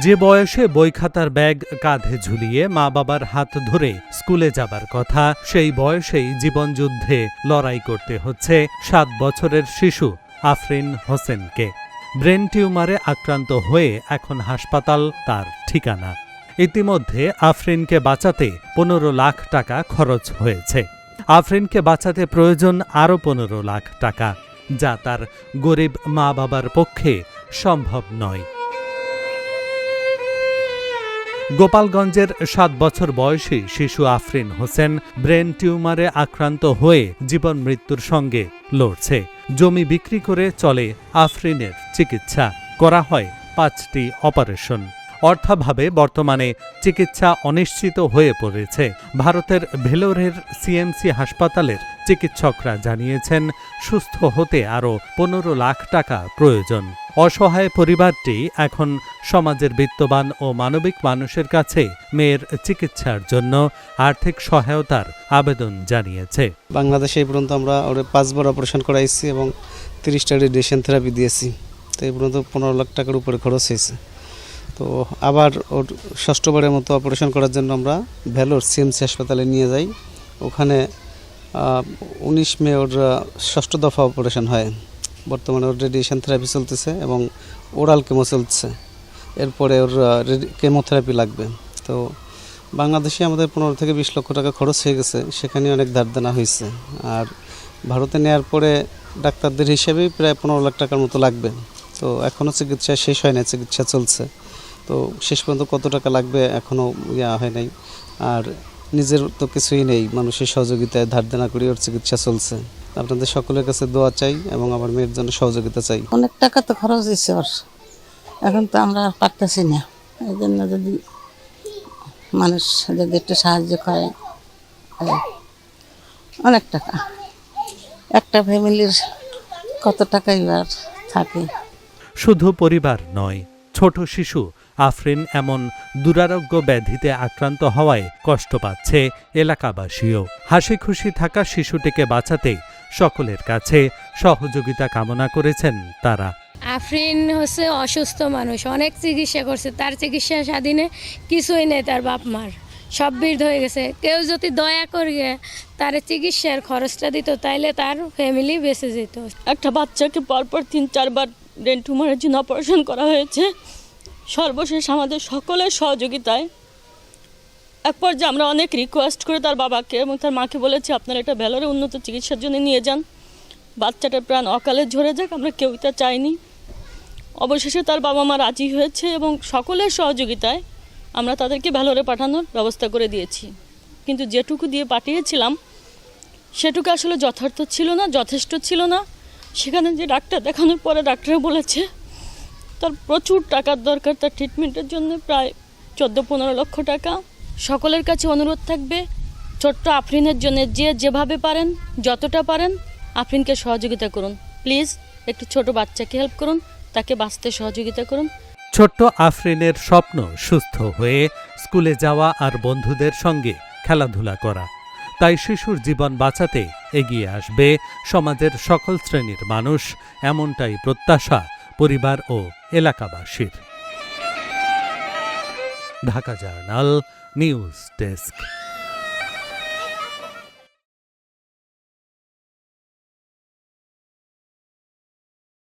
যে বয়সে বই খাতার ব্যাগ কাঁধে ঝুলিয়ে মা বাবার হাত ধরে স্কুলে যাবার কথা, সেই বয়সেই জীবনযুদ্ধে লড়াই করতে হচ্ছে ৭ বছরের শিশু আফরিন হোসেনকে। ব্রেন টিউমারে আক্রান্ত হয়ে এখন হাসপাতাল তার ঠিকানা। ইতিমধ্যে আফরিনকে বাঁচাতে ১৫ লাখ টাকা খরচ হয়েছে। আফরিনকে বাঁচাতে প্রয়োজন আরও ১৫ লাখ টাকা, যা তার গরিব মা বাবার পক্ষে সম্ভব নয়। গোপালগঞ্জের ৭ বছর বয়সী শিশু আফরিন হোসেন ব্রেন টিউমারে আক্রান্ত হয়ে জীবন মৃত্যুর সঙ্গে লড়ছে। জমি বিক্রি করে চলে আফরিনের চিকিৎসা, করা হয় ৫টি অপারেশন। অর্থাভাবে বর্তমানে চিকিৎসা অনিশ্চিত হয়ে পড়েছে। ভারতের ভেলোরের সিএমসি হাসপাতালের চিকিৎসকরা জানিয়েছেন, সুস্থ হতে আরও ১৫ লাখ টাকা প্রয়োজন। অসহায় পরিবারটি এখন সমাজের বিত্তবান ও মানবিক মানুষের কাছে মেয়ের চিকিৎসার জন্য আর্থিক সহায়তার আবেদন জানিয়েছে। বাংলাদেশে এই পর্যন্ত আমরা ওরে 5 বার অপারেশন করাইছি এবং 30টা রেডিয়েশন থেরাপি দিয়েছি। তো এই পর্যন্ত 15 লাখ টাকার উপরে খরচ হয়েছে। তো আবার ওর 6ষ্ঠবারের মতো অপারেশন করার জন্য আমরা ভেলোর সিএমসি হাসপাতালে নিয়ে যাই। ওখানে 19 মে ওর 6ষ্ঠ দফা অপারেশন হয়। বর্তমানে ওর রেডিয়েশন থেরাপি চলতেছে এবং ওরাল কেমো চলছে। এরপরে ওর কেমোথেরাপি লাগবে। তো বাংলাদেশে আমাদের 15 থেকে 20 লক্ষ টাকা খরচ হয়ে গেছে, সেখানে অনেক ধার দেনা হয়েছে। আর ভারতে নেওয়ার পরে ডাক্তারদের হিসেবেই প্রায় 15 লাখ টাকার মতো লাগবে। তো এখনও চিকিৎসা শেষ হয় না, চিকিৎসা চলছে। তো শেষ পর্যন্ত কত টাকা লাগবে এখনও হয় নাই। আর নিজের তো কিছুই নেই, মানুষের সহযোগিতায় ধার দেনা করে ওর চিকিৎসা চলছে। আপনাদের সকলের কাছে দোয়া চাই এবং আমার মেয়ের জন্য সহযোগিতা চাই। অনেক টাকা তো খরচ হয়েছে ওর, এখন তো আমরা পারতেছি না। এই জন্য যদি মানুষ যদি একটু সাহায্য করে, অনেক টাকা, একটা ফ্যামিলির কত টাকাই আর থাকে। শুধু পরিবার নয়, ছোট শিশু আফরিন এমন দুরারোগ্য ব্যাধিতে আক্রান্ত হওয়ায় কষ্ট পাচ্ছে এলাকাবাসীও। হাসি খুশি থাকা শিশুটিকে বাঁচাতে সকলের কাছে সহযোগিতা কামনা করেছেন তারা। আফরিন হচ্ছে অসুস্থ মানুষ, অনেক চিকিৎসা করছে, তার চিকিৎসা স্বাধীনে কিছুই নেই, তার বাপ মার সব বৃদ্ধ হয়ে গেছে। কেউ যদি দয়া করিয়ে তার চিকিৎসার খরচটা দিত, তাইলে তার ফ্যামিলি বেঁচে যেত। একটা বাচ্চাকে পরপর 3-4 বার ব্রেন টিউমারের জন্য অপারেশন করা হয়েছে। সর্বশেষ আমাদের সকলের সহযোগিতায় এক পর্যায়ে আমরা অনেক রিকোয়েস্ট করে তার বাবাকে এবং তার মাকে বলেছি, আপনারা এটা ভেলোরে উন্নত চিকিৎসার জন্য নিয়ে যান, বাচ্চাটার প্রাণ অকালে ঝরে যাক, আমরা কেউই তা চাইনি। অবশেষে তার বাবা মা রাজি হয়েছে এবং সকলের সহযোগিতায় আমরা তাদেরকে ভেলোরে পাঠানোর ব্যবস্থা করে দিয়েছি। কিন্তু যেটুকু দিয়ে পাঠিয়েছিলাম সেটুকু আসলে যথার্থ ছিল না, যথেষ্ট ছিল না। সেখানে যে ডাক্তার দেখানোর পরে ডাক্তার বলেছে তার প্রচুর টাকার দরকার, তার ট্রিটমেন্টের জন্য প্রায় 14-15 লক্ষ টাকা। সকলের কাছে অনুরোধ থাকবে, ছোট্ট আফরিনের জন্য যে যেভাবে পারেন, যতটা পারেন আফরিনকে সহযোগিতা করুন। প্লিজ একটু ছোট বাচ্চাকে হেল্প করুন, তাকে বাঁচতে সহযোগিতা করুন। ছোট্ট আফরিনের স্বপ্ন সুস্থ হয়ে স্কুলে যাওয়া আর বন্ধুদের সঙ্গে খেলাধুলা করা। তাই শিশুর জীবন বাঁচাতে এগিয়ে আসবে সমাজের সকল শ্রেণীর মানুষ, এমনটাই প্রত্যাশা পরিবার ও এলাকাবাসীর। Dhaka journal news desk.